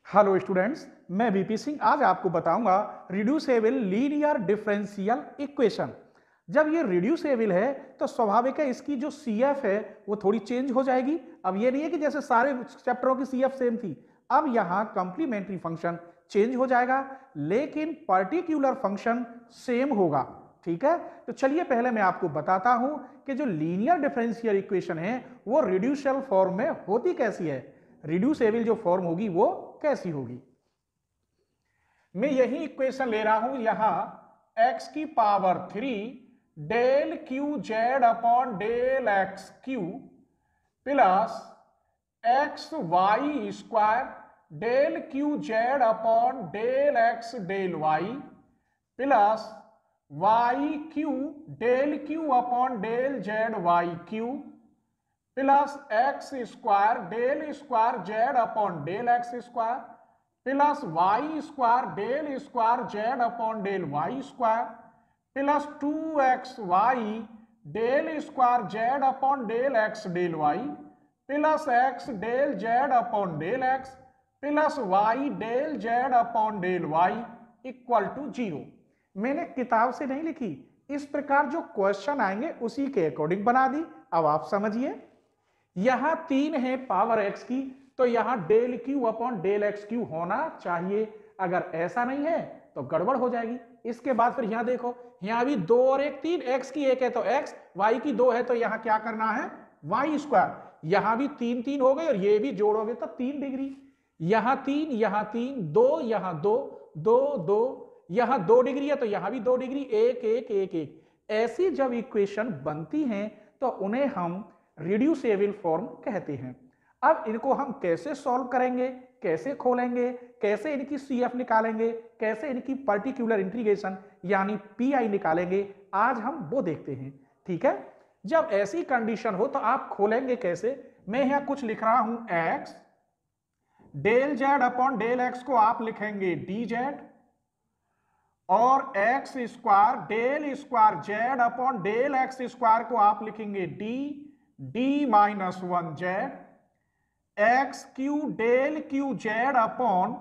Hello students, मैं VP Singh आज आपको बताऊंगा रिड्यूसेबल लीनियर डिफरेंशियल इक्वेशन। जब ये रिड्यूसेबल है तो स्वाभाविक है इसकी जो सीएफ है वो थोड़ी चेंज हो जाएगी। अब ये नहीं है कि जैसे सारे चैप्टरों की सीएफ सेम थी, अब यहाँ कंप्लीमेंट्री फंक्शन चेंज हो जाएगा लेकिन पर्टिकुलर फंक्शन सेम होगा। ठीक है, तो चलिए पहले मैं आपको बताता हूं कि जो लीनियर डिफरेंशियल इक्वेशन है वो रिड्यूसेबल फॉर्म में होती कैसी है। रिड्यूसेबल जो फॉर्म होगी वो कैसी होगी। मैं यही इक्वेशन ले रहा हूं यहां x की power 3 del Q Z upon del X Q plus X Y square del Q Z upon del X del Y plus Y Q del Q upon del Z Y Q plus X square del square Z upon del X square plus Y square del square Z upon del Y square plus 2xy del square Z upon del X del Y plus X del Z upon del X plus Y del Z upon del Y equal to 0। मैंने किताब से नहीं लिखी, इस प्रकार जो question आएंगे उसी के अकॉर्डिंग बना दी। अब आप समझिए, यहां 3 है पावर x की, तो यहां del Q upon del X Q होना चाहिए। अगर ऐसा नहीं है तो गड़बड़ हो जाएगी। इसके बाद फिर यहां देखो, यहां भी 2 और 1 3, x की 1 है तो x, y की 2 है तो यहां क्या करना है y स्क्वायर। यहां भी 3 3 हो गए और ये भी जोड़ोगे तो 3 डिग्री। यहां 3 यहां 3, 2 यहां 2, 2 2, यहां 2 डिग्री है तो यहां भी 2 डिग्री, 1 1 1 1। ऐसी जब इक्वेशन बनती हैं तो उन्हें हम रिड्यूसेबल फॉर्म कहते हैं। अब इनको हम कैसे सॉल्व करेंगे, कैसे खोलेंगे, कैसे इनकी सीएफ निकालेंगे, कैसे इनकी पर्टिकुलर इंटीग्रेशन यानी पीआई निकालेंगे, आज हम वो देखते हैं। ठीक है, जब ऐसी कंडीशन हो तो आप खोलेंगे कैसे। मैं यहां कुछ लिख रहा हूं x del Z upon del X को आप लिखेंगे डी जेड और X square del square Z upon del X square को आप लिखेंगे D minus 1 Z X Q del Q Z upon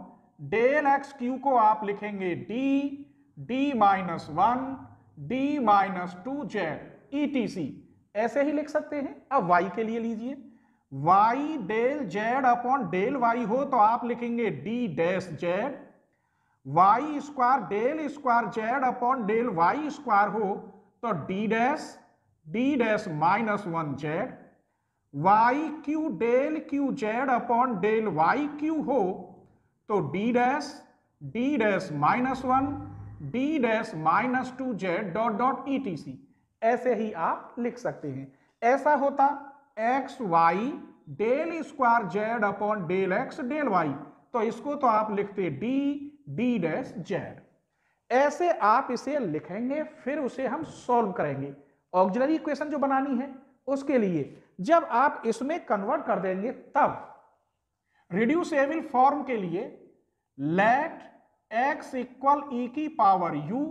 del X Q को आप लिखेंगे D minus 1 D minus 2 Z ETC. ऐसे ही लिख सकते हैं। अब y के लिए लीजिए, y del Z upon del y हो तो आप लिखेंगे D dash Z, Y square del square Z upon del Y square हो तो D dash minus 1 Z, Y Q del Q Z upon del Y Q हो तो D dash minus 1 D dash minus 2 Z dot dot ETC. ऐसे ही आप लिख सकते हैं। ऐसा होता X Y del square Z upon del X del Y, तो इसको तो आप लिखते डी डैश जेड। ऐसे आप इसे लिखेंगे, फिर उसे हम सॉल्व करेंगे। ऑक्सिलरी इक्वेशन जो बनानी है उसके लिए जब आप इसमें कन्वर्ट कर देंगे तब रिड्यूसेबल फॉर्म के लिए लेट x इक्वल ई की power u,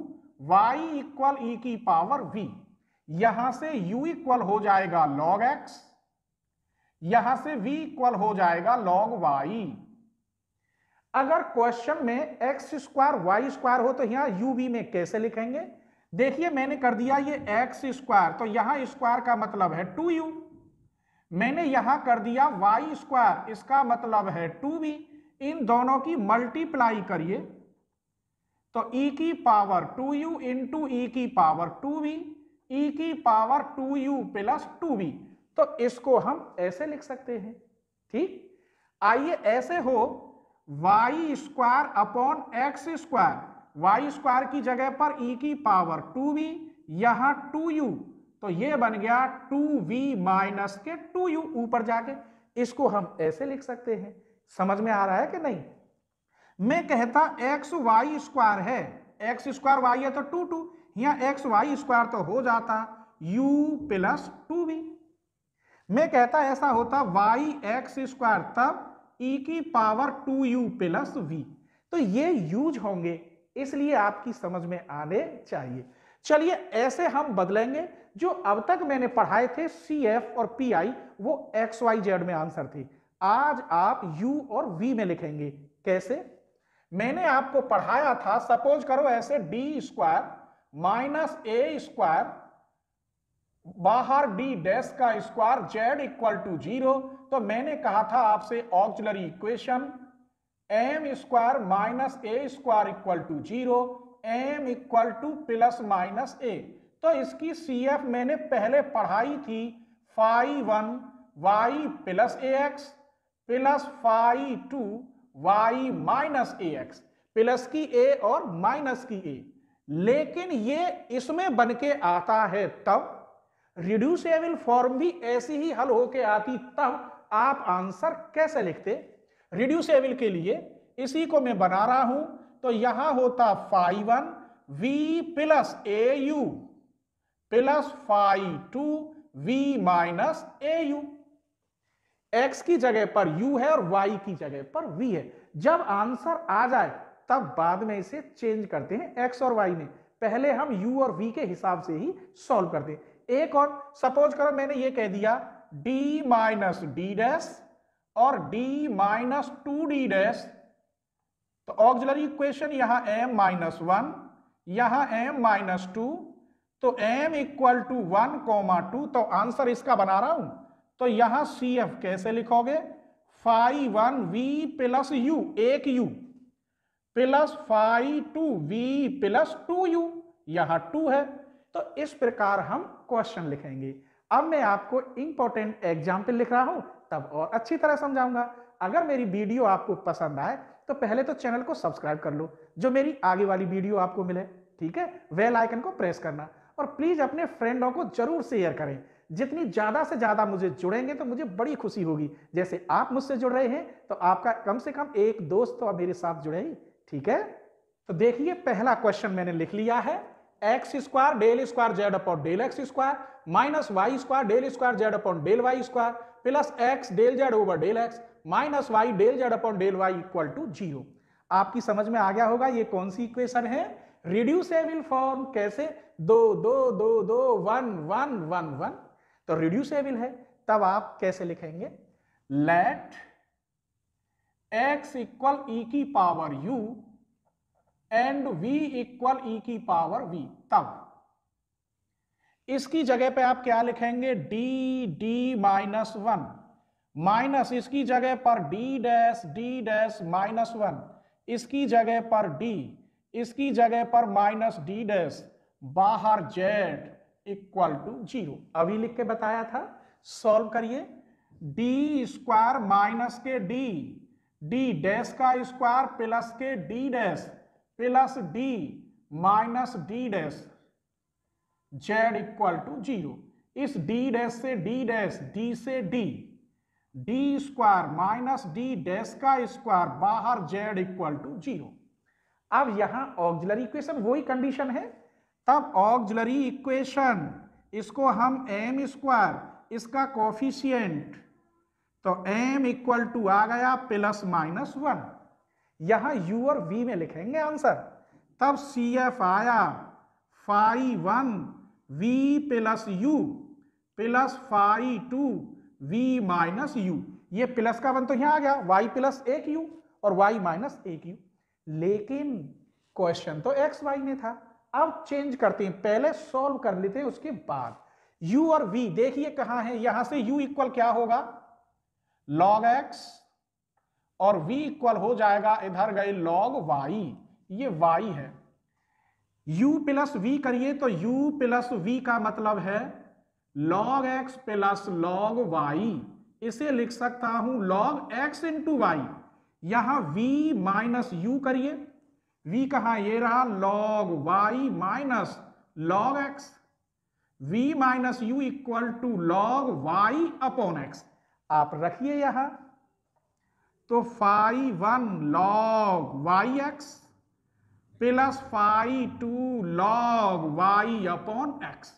y equal E की पावर v। यहां से u इक्वल हो जाएगा log x, यहां से v इक्वल हो जाएगा log y। अगर क्वेश्चन में x स्क्वायर y स्क्वायर हो तो यहां u v में कैसे लिखेंगे। देखिए मैंने कर दिया ये x स्क्वायर, तो यहां स्क्वायर का मतलब है 2u। मैंने यहां कर दिया y स्क्वायर, इसका मतलब है 2v। इन दोनों की मल्टीप्लाई करिए तो e की पावर 2u इंटू ई की पावर 2v, e की पावर 2u प्लस 2v। तो इसको हम ऐसे लिख सकते हैं। ठीक, आइए ऐसे हो y square upon X square, Y square की जगह पर e की पावर 2v, यहां 2u, तो ये बन गया 2v माइनस के 2u ऊपर जाके। इसको हम ऐसे लिख सकते हैं। समझ में आ रहा है कि नहीं। मैं कहता एक्स वाई स्क्वायर है, एक्स स्क्वायर वाई है तो 2 यहां एक्स वाई स्क्वायर तो हो जाता u प्लस 2v। मैं कहता ऐसा होता वाई एक्स स्क्वायर तब e की पावर 2u प्लस v। तो ये यूज होंगे, इसलिए आपकी समझ में आने चाहिए। चलिए ऐसे हम बदलेंगे। जो अब तक मैंने पढ़ाए थे CF और PI वो XYZ में आंसर थे। आज आप u और v में लिखेंगे। कैसे? मैंने आपको पढ़ाया था, सपोज करो ऐसे D square minus A square, बाहर डी डैश का स्क्वायर z इक्वल टू 0, तो मैंने कहा था आपसे auxiliary equation M square minus A square equal to 0, M equal to plus minus A. तो इसकी CF मैंने पहले पढ़ाई थी, phi 1 y plus A X plus phi 2 y minus A X, plus की a और माइनस की a। लेकिन ये इसमें बन के आता है तब, रिड्यूसेबल फॉर्म भी ऐसी ही हल होके आती तब, आप आंसर कैसे लिखते? रिड्यूसेबल के लिए इसी को मैं बना रहा हूं, तो यहां होता phi 1 v plus A U plus phi 2 v minus A U. x की जगह पर u है और y की जगह पर v है। जब आंसर आ जाए तब बाद में इसे चेंज करते हैं x और y में, पहले हम u और v के हिसाब से ही सॉल्व करते हैं। एक और सपोज करो मैंने ये कह दिया d माइनस डी डैश और d माइनस 2d डैश, तो ऑक्सिलरी इक्वेशन यहां m माइनस 1, यहां m माइनस 2, तो m इक्वल टू 1 2, तो आंसर इसका बना रहा हूं। तो यहां CF कैसे लिखोगे? फाई 1 v प्लस u, एक u, plus phi 2 v plus 2u, यहां 2 है। तो इस प्रकार हम क्वेश्चन लिखेंगे। अब मैं आपको इंपॉर्टेंट एग्जाम्पल लिख रहा हूं, तब और अच्छी तरह समझाऊंगा। अगर मेरी वीडियो आपको पसंद आए तो पहले तो चैनल को सब्सक्राइब कर लो, जो मेरी आगे वाली वीडियो आपको मिले, ठीक है? बेल आइकन को प्रेस करना और प्लीज अपने फ्रेंडों को जरूर शेयर करें। जितनी ज्यादा से ज्यादा मुझे जुड़ेंगे तो मुझे बड़ी खुशी होगी। जैसे आप मुझसे जुड़ रहे हैं तो आपका कम से कम एक दोस्त तो मेरे साथ जुड़े ही, ठीक है? तो देखिए पहला क्वेश्चन मैंने लिख लिया है, X square del square Z upon del X square minus Y square del square Z upon del Y square plus X del Z over del X minus Y del Z upon del Y equal to 0। आपकी समझ में आ गया होगा ये कौन सी equation है? Reducible form. कैसे? 2 2 2 2 1 1 1 1, तो रिड्यूसेबल है। तब आप कैसे लिखेंगे? लेट x इक्वल e की power u and v equal e की पावर v। तब इसकी जगह पे आप क्या लिखेंगे? d माइनस 1 माइनस इसकी जगह पर d डैश माइनस 1, इसकी जगह पर d, इसकी जगह पर माइनस d डैश, बाहर z इक्वल टू 0। अभी लिख के बताया था, सॉल्व करिए। d स्क्वायर माइनस के d डैश का स्क्वायर प्लस के d dash plus d minus d dash z equal to 0। इस d डैश से d डैश, d से d square minus d dash का स्क्वायर, बाहर z इक्वल टू 0। अब यहां ऑक्सिलरी इक्वेशन वही कंडीशन है, तब ऑक्सिलरी इक्वेशन इसको हम m स्क्वायर, इसका कोफिशिएंट, तो m इक्वल टू आ गया प्लस माइनस 1, यहां u और v में लिखेंगे आंसर। तब CF आया phi 1 v plus u plus phi 2 v minus u, ये प्लस का वन तो यहां आ गया, y प्लस 1 u और y माइनस 1 u। लेकिन क्वेश्चन तो x y में था, अब चेंज करते हैं, पहले सॉल्व कर लेते हैं, उसके बाद u और v देखिए कहां है। यहां से u इक्वल क्या होगा? log x, और v इक्वल हो जाएगा, इधर गए log y, ये y है। u प्लस v करिए तो u प्लस v का मतलब है log x plus log y, इसे लिख सकता हूं log x इंटू y। यहां v माइनस u करिए, v कहां? ये रहा log y minus log x, v minus u equal to log y upon x। आप रखिए यहां, तो phi 1 log yx plus phi 2 log y upon x।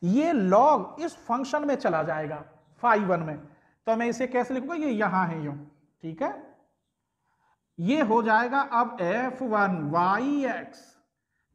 ये log इस फंक्शन में चला जाएगा फाई 1 में, तो मैं इसे कैसे लिखूंगा? ये यहां है यूं, ठीक है? ये हो जाएगा अब f1 yx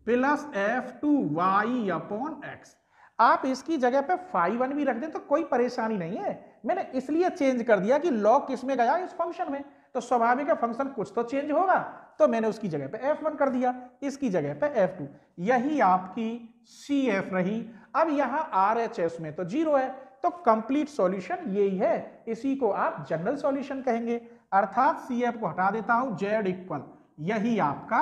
plus f2 y upon x। आप इसकी जगह पे फाई 1 भी रख दें तो कोई परेशानी नहीं है, मैंने इसलिए चेंज कर दिया कि log किस में गया, इस फंक्शन में, तो स्वाभाविक है फंक्शन कुछ तो चेंज होगा, तो मैंने उसकी जगह पे f1 कर दिया, इसकी जगह पे f2। यही आपकी CF रही। अब यहां RHS में तो 0 है, तो कंप्लीट सॉल्यूशन यही है, इसी को आप जनरल सॉल्यूशन कहेंगे, अर्थात CF को हटा देता हूं, Z इक्वल, यही आपका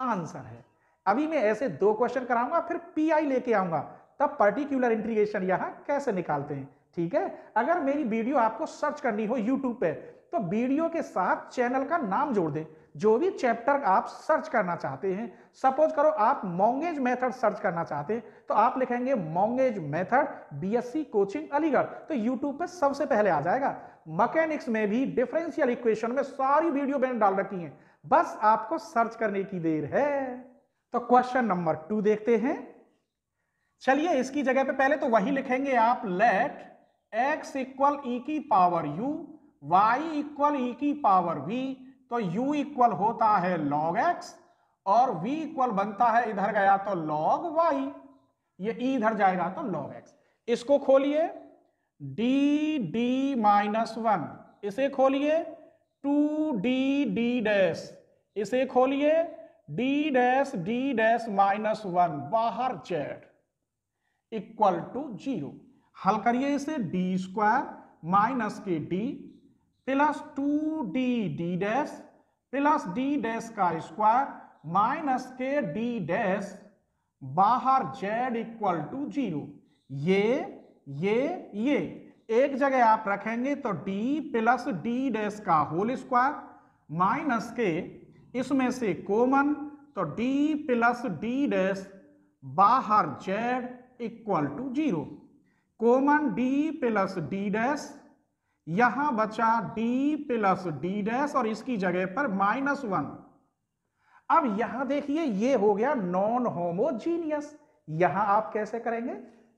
आंसर है। अभी मैं ऐसे 2 क्वेश्चन कराऊंगा, फिर PI लेके आऊंगा, तब पर्टिकुलर इंटीग्रेशन यहां कैसे निकालते हैं, ठीक है। अगर मेरी वीडियो आपको सर्च करनी हो यूट्यूब पे, तो वीडियो के साथ चैनल का नाम जोड़ दें, जो भी चैप्टर आप सर्च करना चाहते हैं, सपोज करो आप मोंगेज मेथड सर्च करना चाहते हैं, तो आप लिखेंगे Monge's method BSc coaching Aligarh, तो यूट्यूब पे सबसे पहले आ जाएगा। मैकेनिक्स में भी डिफरेंशियल इक्वेशन में सारी वीडियो मैंने डाल रखी हैं, बस आपको सर्च करने की देर है। तो क्वेश्चन नंबर 2 देखते हैं। चलिए इसकी जगह पे पहले तो वही लिखेंगे आप, लेट x इक्वल e की power u, y equal e की पावर v, तो u इक्वल होता है log x और v इक्वल बनता है, इधर गया तो log y, ये e इधर जाएगा तो log x। इसको खोलिए d माइनस 1, इसे खोलिए 2d डैश, इसे खोलिए d माइनस 1, बाहर z इक्वल टू 0। हल करिए इसे, डी स्क्वायर माइनस के D plus 2d dash plus d dash का स्क्वायर माइनस के d डैश, बाहर z इक्वल टू 0। ये एक जगह आप रखेंगे तो d प्लस d डैश का होल स्क्वायर माइनस के, इसमें से कॉमन, तो d प्लस d डैश, बाहर z equal to 0। Common d plus d dash, यहां बचा d प्लस d डैश और इसकी जगह पर माइनस 1। अब यहां देखिए ये हो गया नॉन होमोजीनियस, यहां आप कैसे करेंगे,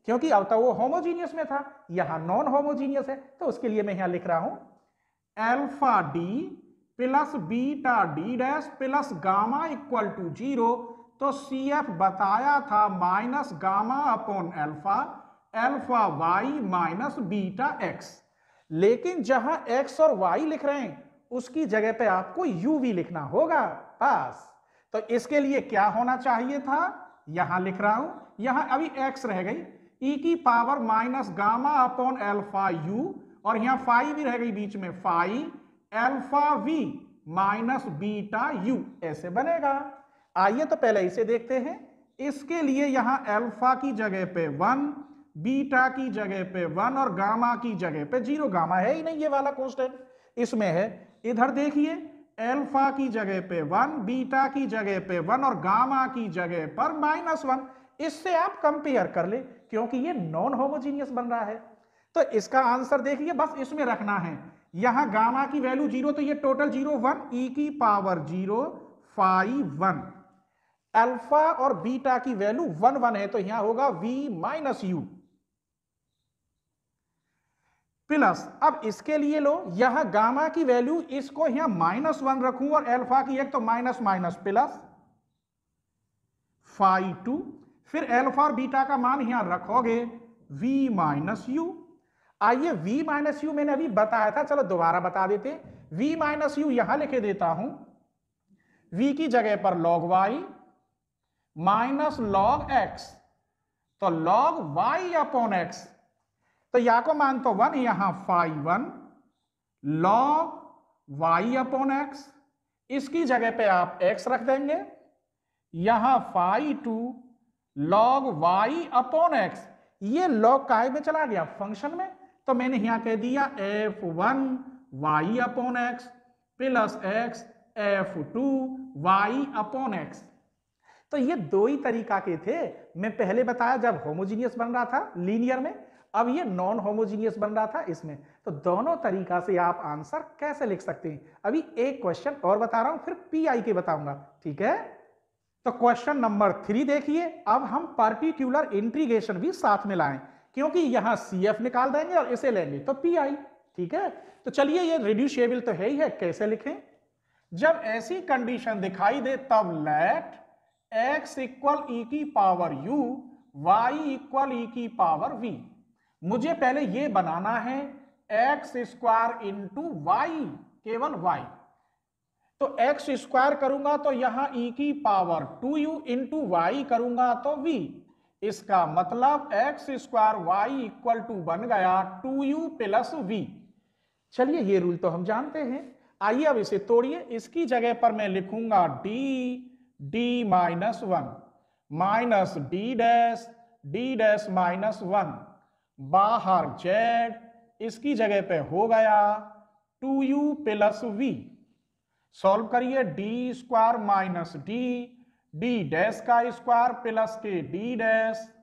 क्योंकि अब तो वो होमोजीनियस में था, यहां नॉन होमोजीनियस है, तो उसके लिए मैं यहां लिख रहा हूं alpha D plus beta D dash plus gamma equal to 0। तो CF बताया था minus gamma upon alpha, alpha Y minus beta X, लेकिन जहां x और y लिख रहे हैं उसकी जगह पे आपको uv लिखना होगा बस। तो इसके लिए क्या होना चाहिए था, यहां लिख रहा हूं, यहां अभी x रह गई, e की power minus gamma upon alpha u, और यहां फाई भी रह गई बीच में, phi alpha v minus beta u, ऐसे बनेगा। आइए तो पहले इसे देखते हैं। इसके लिए यहां अल्फा की जगह पे 1, बीटा की जगह पे 1 और गामा की जगह पे 0, गामा है ही नहीं ये वाला कांस्टेंट, इसमें है। इधर देखिए अल्फा की जगह पे 1, बीटा की जगह पे 1 और गामा की जगह पर माइनस 1। इससे आप कंपेयर कर ले, क्योंकि ये नॉन होमोजीनियस बन रहा है। तो इसका आंसर देखिए, बस इसमें रखना है, यहां गामा की वैल्यू 0, तो ये टोटल 0 1, e की पावर 0 5 1, अल्फा और बीटा की वैल्यू 1 1 है, तो यहां होगा v माइनस u प्लस, अब इसके लिए लो, यहां गामा की वैल्यू, इसको यहां माइनस 1 रखूं और अल्फा की एक, तो माइनस माइनस प्लस 5 2, फिर अल्फा और बीटा का मान यहां रखोगे v माइनस u। आइए v माइनस u मैंने अभी बताया था, चलो दोबारा बता देते, v माइनस u यहां लिखे देता हूं, v की जगह पर log y minus log x, तो log y अपॉन x, तो या को मान तो 1, यहां phi 1 log y upon x, इसकी जगह पे आप x रख देंगे, यहां phi 2 log y upon x, ये log काय में चला गया, फंक्शन में, तो मैंने यहां कह दिया f1 y upon x plus x f2 y upon x। तो ये दो ही तरीका के थे, मैं पहले बताया जब होमोजीनियस बन रहा था लीनियर में, अब ये नॉन होमोजीनियस बन रहा था इसमें। तो दोनों तरीका से आप आंसर कैसे लिख सकते हैं। अभी एक क्वेश्चन और बता रहा हूं, फिर PI के बताऊंगा, ठीक है। तो क्वेश्चन नंबर 3 देखिए, अब हम पार्टिकुलर इंटीग्रेशन भी साथ में लाएं, क्योंकि यहां CF निकाल देंगे और इसे लेंगे तो PI, ठीक है। तो चलिए, ये रिड्यूसेबल तो है ही है, कैसे लिखें। जब ऐसी कंडीशन दिखाई दे तब लेट x इक्वल e की power u, y equal e की पावर v। मुझे पहले ये बनाना है एक्स स्क्वायर इंटू वाई, केवल वाई। तो एक्स स्क्वायर करूंगा तो यहां ई की पावर 2u इंटू वाई करूंगा तो v। इसका मतलब X square Y equal to बन गया 2u प्लस v। चलिए ये रूल तो हम जानते हैं, आइए अब इसे तोड़िए। इसकी जगह पर मैं लिखूंगा D minus one minus D dash minus one, बाहर z, इसकी जगह पे हो गया 2u प्लस v। सॉल्व करिए, D square minus D dash का स्क्वायर प्लस के डी डैश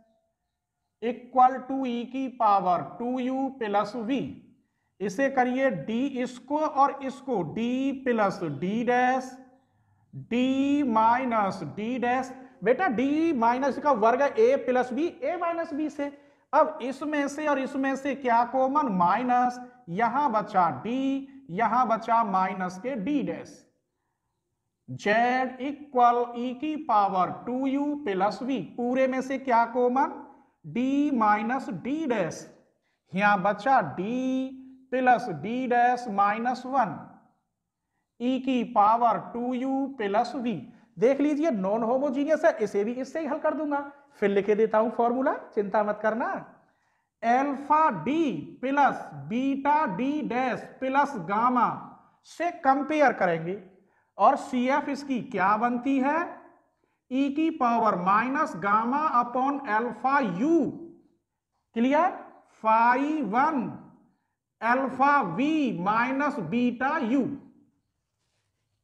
इक्वल टू ई की पावर 2u प्लस v। इसे करिए डी इसको और इसको, D plus D dash D minus D dash. बेटा डी माइनस का वर्ग ए प्लस बी, ए माइनस बी से। अब इसमें से और इसमें से क्या कॉमन, माइनस, यहां बचा डी, यहां बचा माइनस के D dash. z equal E की पावर 2u प्लस v, पूरे में से क्या common, d minus D dash, यहां बचा d plus D dash minus one, E की पावर 2u प्लस v। देख लीजिए नॉन होमोजीनियस है, इसे भी इससे ही हल कर दूंगा। फिर लिखे देता हूं फॉर्मूला, चिंता मत करना। Alpha D plus beta D dash plus gamma से कंपेयर करेंगे और CF इसकी क्या बनती है, ई की power minus gamma upon alpha u, clear, phi one alpha v minus beta u.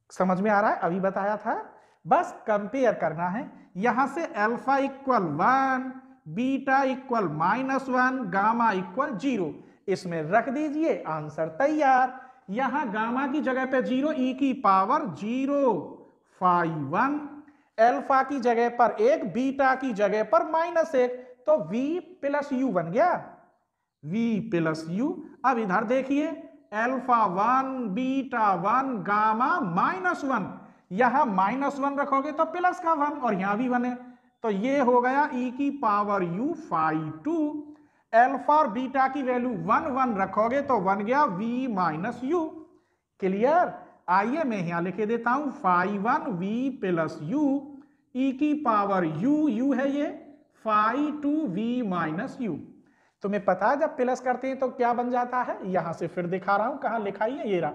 समझ में आ रहा है, अभी बताया था, बस कंपेयर करना है। यहां से alpha equal 1, beta equal minus one, gamma equal 0, इसमें रख दीजिए, आंसर तैयार। यहां गामा की जगह पे 0, ई की पावर 0, फाई वन, अल्फा की जगह पर 1, बीटा की जगह पर -1, तो v प्लस यू बन गया, v प्लस यू। अब इधर देखिए, अल्फा 1, बीटा 1, गामा -1, यहां -1 रखोगे तो प्लस का 1 और यहां भी 1 है, तो ये हो गया e की पावर u फाई 2। अल्फा और बीटा की वैल्यू 1 1 रखोगे तो बन गया v माइनस यू, क्लियर। आइए मैं यहां लिखे देता हूं फाई 1 v प्लस यू, ई की पावर u है ये, फाई 2 v माइनस यू। तुम्हें पता है जब प्लस करते हैं तो क्या बन जाता है, यहां से फिर दिखा रहा हूं, कहां लिखाई है, ये रहा।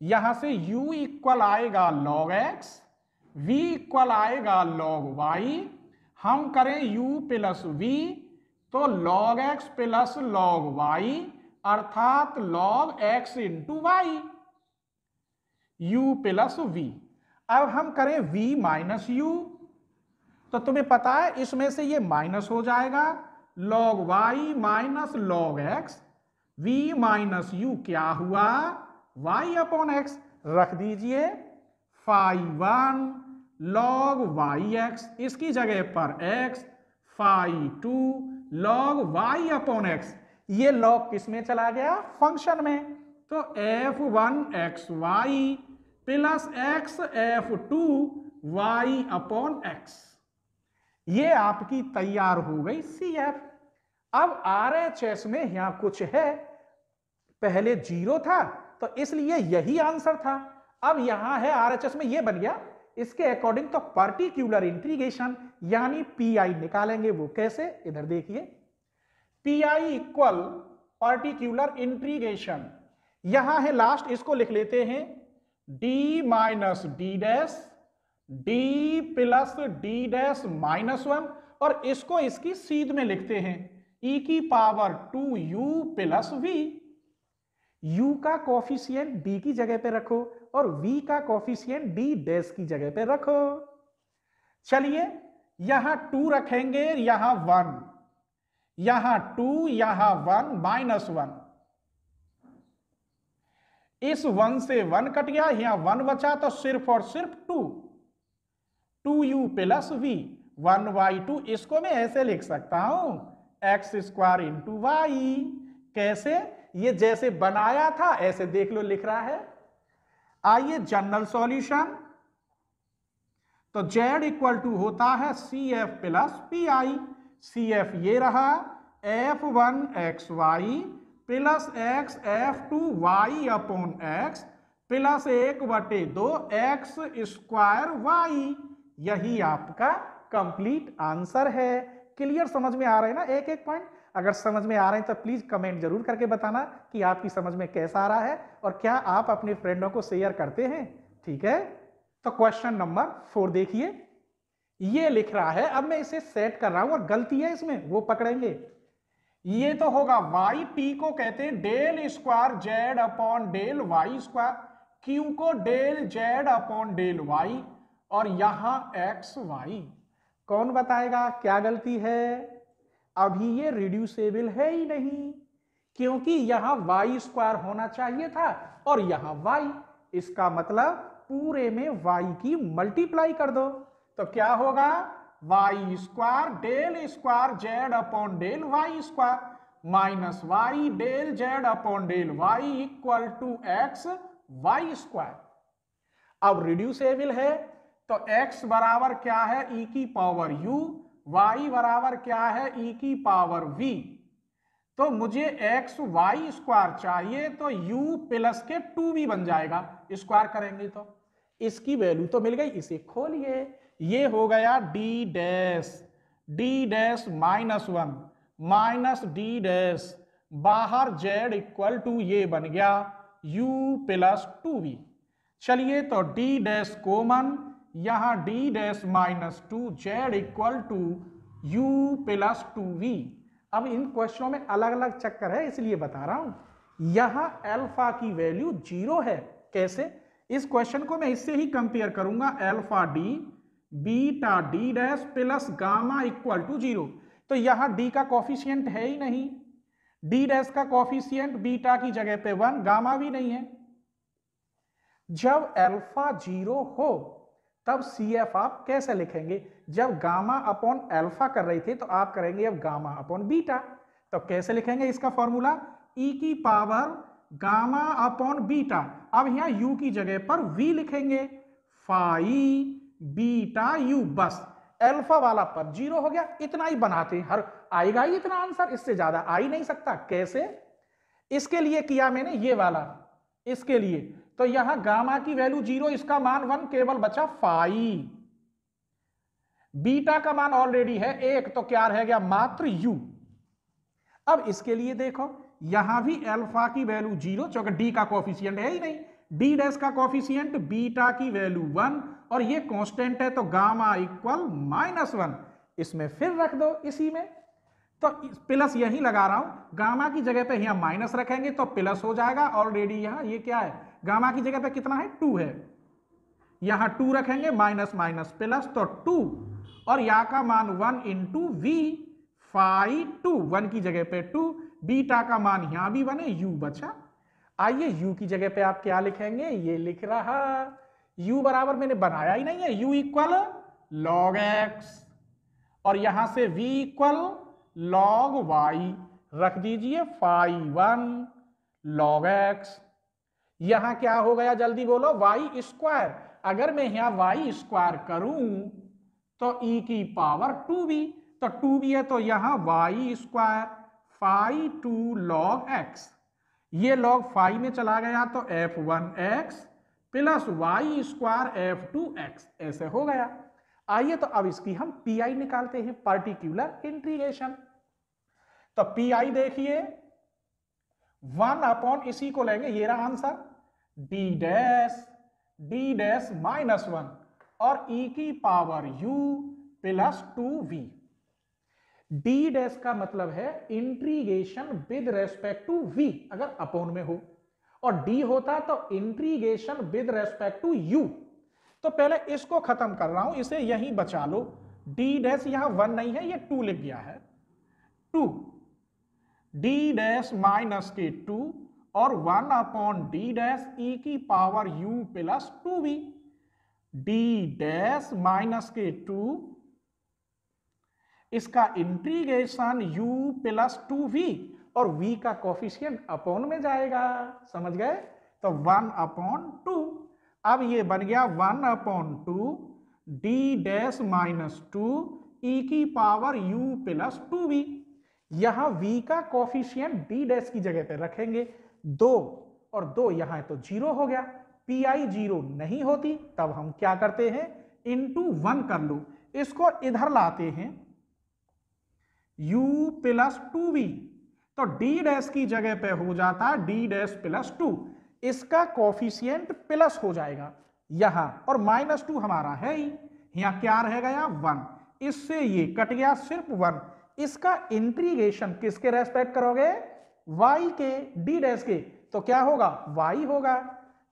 यहां से u इक्वल आएगा log x, v इक्वल आएगा log y, हम करें u प्लस v तो log x plus log y अर्थात log x into y, u plus v। अब हम करें v माइनस u, तो तुम्हें पता है इसमें से ये माइनस हो जाएगा, log y minus log x, v minus u क्या हुआ, y अपॉन x, रख दीजिए फाई 1 log yx, इसकी जगह पर x, phi 2 log y upon x, ये log किस में चला गया, फंक्शन में, तो f1xy plus x f2 y upon x, ये आपकी तैयार हो गई CF। अब RHS में यहां कुछ है, पहले 0 था तो इसलिए यही आंसर था, अब यहां है RHS में ये बन गया, इसके अकॉर्डिंग तो पर्टिकुलर इंटीग्रेशन यानी PI निकालेंगे। वो कैसे, इधर देखिए, PI इक्वल पर्टिकुलर इंटीग्रेशन, यहां है लास्ट, इसको लिख लेते हैं d minus D dash d plus D dash minus 1, और इसको इसकी सीध में लिखते हैं e की power 2u plus v। u का कोफिशिएंट d की जगह पे रखो और v का कोफिशिएंट d डैश की जगह पे रखो। चलिए यहां 2 रखेंगे, यहां 1, यहां 2, यहां 1, -1, इस 1 से 1 कट गया, यहां 1 बचा तो सिर्फ और सिर्फ 2u प्लस v 1/2, इसको मैं ऐसे लिख सकता हूं x स्क्वायर इंटू वाई। कैसे, ये जैसे बनाया था ऐसे देख लो, लिख रहा है। आइए जनरल सॉल्यूशन, तो z इक्वल टू होता है CF प्लस PI, CF ये रहा f1xy plus x f two y upon x plus 1/2 x square y. यही आपका कंप्लीट आंसर है। क्लियर, समझ में आ रहे हैं ना एक एक पॉइंट? अगर समझ में आ रहे हैं तो प्लीज कमेंट जरूर करके बताना कि आपकी समझ में कैसा आ रहा है और क्या आप अपने फ्रेंडों को शेयर करते हैं। ठीक है, तो क्वेश्चन नंबर 4 देखिए, ये लिख रहा है, अब मैं इसे सेट कर रहा हूं और गलती है इसमें वो पकड़ेंगे। ये तो होगा वाई, टी को कहते हैं del square Z upon del Y square, Q को del Z upon del Y, और यहां एक्स वाई। कौन बताएगा क्या गलती है? अभी ये रिड्यूसेबल है ही नहीं, क्योंकि यहां वाई स्क्वायर होना चाहिए था और यहां वाई। इसका मतलब पूरे में वाई की मल्टीप्लाई कर दो, तो क्या होगा? Y square del square Z upon del Y square minus Y del Z upon del Y equal to x Y square. अब रिड्यूसेबल है तो x बराबर क्या है? e की पावर u, y बराबर क्या है? e की पावर v। तो मुझे एक्स वाई स्क्वायर चाहिए तो u प्लस के 2v बन जाएगा, स्क्वायर करेंगे तो इसकी वैल्यू तो मिल गई। इसे खोलिए, ये हो गया d dash -1 minus d dash, बाहर z इक्वल टू ये बन गया u प्लस 2v। चलिए तो d डैश कॉमन, यहां d dash -2 z equal to u plus 2v। अब इन क्वेश्चनों में अलग अलग चक्कर है इसलिए बता रहा हूं। यहां अल्फा की वैल्यू 0 है। कैसे? इस क्वेश्चन को मैं इससे ही कंपेयर करूंगा, alpha D beta D dash plus gamma equal to 0। तो यहां डी का कॉफिशिएंट है ही नहीं, डी डैश का कॉफिशिएंट बीटा की जगह पे 1, गामा भी नहीं है। जब अल्फा 0 हो तब सी एफ आप कैसे लिखेंगे? जब गामा अपॉन अल्फा कर रहे थे तो आप करेंगे अब गामा अपॉन बीटा, तो कैसे लिखेंगे इसका फॉर्मूला? ई की पावर गामा अपॉन बीटा। अब यहां यू की जगह पर वी लिखेंगे, फाई बीटा यू। बस अल्फा वाला पद 0 हो गया, इतना ही बनाते हैं। हर आएगा ही इतना आंसर, इससे ज्यादा आ ही नहीं सकता। कैसे? इसके लिए किया मैंने ये वाला, इसके लिए तो यहां गामा की वैल्यू 0, इसका मान 1, केवल बचा फाई। बीटा का मान ऑलरेडी है 1, तो क्या रह गया? मात्र यू। अब इसके लिए देखो, यहां भी अल्फा की वैल्यू 0, क्योंकि डी का कॉफिशिएंट है ही नहीं, डी डैश का कॉफिशिएंट बीटा की वैल्यू 1 और ये कांस्टेंट है तो गामा इक्वल -1। इसमें फिर रख दो इसी में, तो प्लस यही लगा रहा हूं, गामा की जगह पे यहां माइनस रखेंगे तो प्लस हो जाएगा। ऑलरेडी यहां ये क्या है? गामा की जगह पे कितना है? 2 है, यहां 2 रखेंगे, माइनस माइनस प्लस तो 2, और यहां का मान 1 इंटू वी, फाई 2, 1 की जगह पे 2, बीटा का मान यहां भी 1 है, यू बचा। आइए u की जगह पे आप क्या लिखेंगे? ये लिख रहा, u बराबर मैंने बनाया ही नहीं है, u इक्वल लॉग x, और यहां से v इक्वल लॉग y रख दीजिए, फाई 1 लॉग x। यहां क्या हो गया? जल्दी बोलो, y स्क्वायर। अगर मैं यहां y स्क्वायर करूं तो e की पावर 2v, तो 2v है तो यहां y square phi 2 log x। ये लॉग फाई में चला गया तो f1x plus Y square f2x, ऐसे हो गया। आइए तो अब इसकी हम पीआई निकालते हैं, पार्टिकुलर इंटीग्रेशन। तो पीआई देखिए 1 अपॉन, इसी को लेंगे, ये रहा आंसर, डी डैश -1 और e की power u plus 2v। D dash का मतलब है integration with respect to v, अगर अपॉन में हो, और डी होता तो integration with respect to u। तो पहले इसको खत्म कर रहा हूं, इसे यहीं बचा लो। डी डैश यहां 1 नहीं है, ये 2 लिख गया है, 2 डी डैश माइनस के 2 और 1 अपॉन डी डैश e की power u plus 2v। D dash minus के 2, इसका इंटीग्रेशन u प्लस 2v और v का कोफिशिएंट अपॉन में जाएगा, समझ गए? तो 1 अपॉन 2। अब ये बन गया 1 अपॉन 2 डी डैश -2 e की पावर u प्लस 2v। यहां v का कोफिशिएंट d डैश की जगह पे रखेंगे 2 और 2 यहां है तो 0 हो गया। pi 0 नहीं होती तब हम क्या करते हैं इंटू 1 कर लो, इसको इधर लाते हैं u प्लस 2v, तो d डैश की जगह पे हो जाता d डैश प्लस 2, इसका कोफिशिएंट प्लस हो जाएगा यहां, और -2 हमारा है ही, यहां क्या रह गया 1, इससे ये कट गया सिर्फ 1। इसका इंटीग्रेशन किसके रेस्पेक्ट करोगे y के d डैश के, तो क्या होगा y होगा,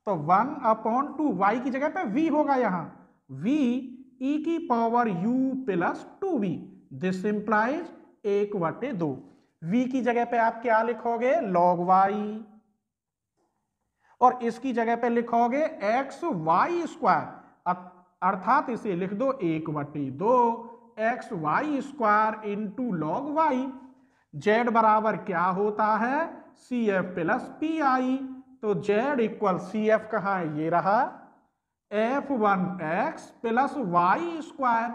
तो 1/2 y की जगह पे v होगा यहां v e की power u plus 2v, this implies 1/2। v की जगह पे आप क्या लिखोगे log y, और इसकी जगह पे लिखोगे एक्स वाई स्क्वायर, अर्थात इसे लिख दो 1/2 x Y square into log y. Z बराबर क्या होता है C F plus P I, तो जेड इक्वल सी एफ कहाँ है ये रहा f1x plus Y square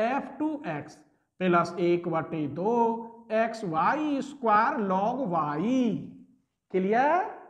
f2x plus 1/2 x Y square log y. Clear?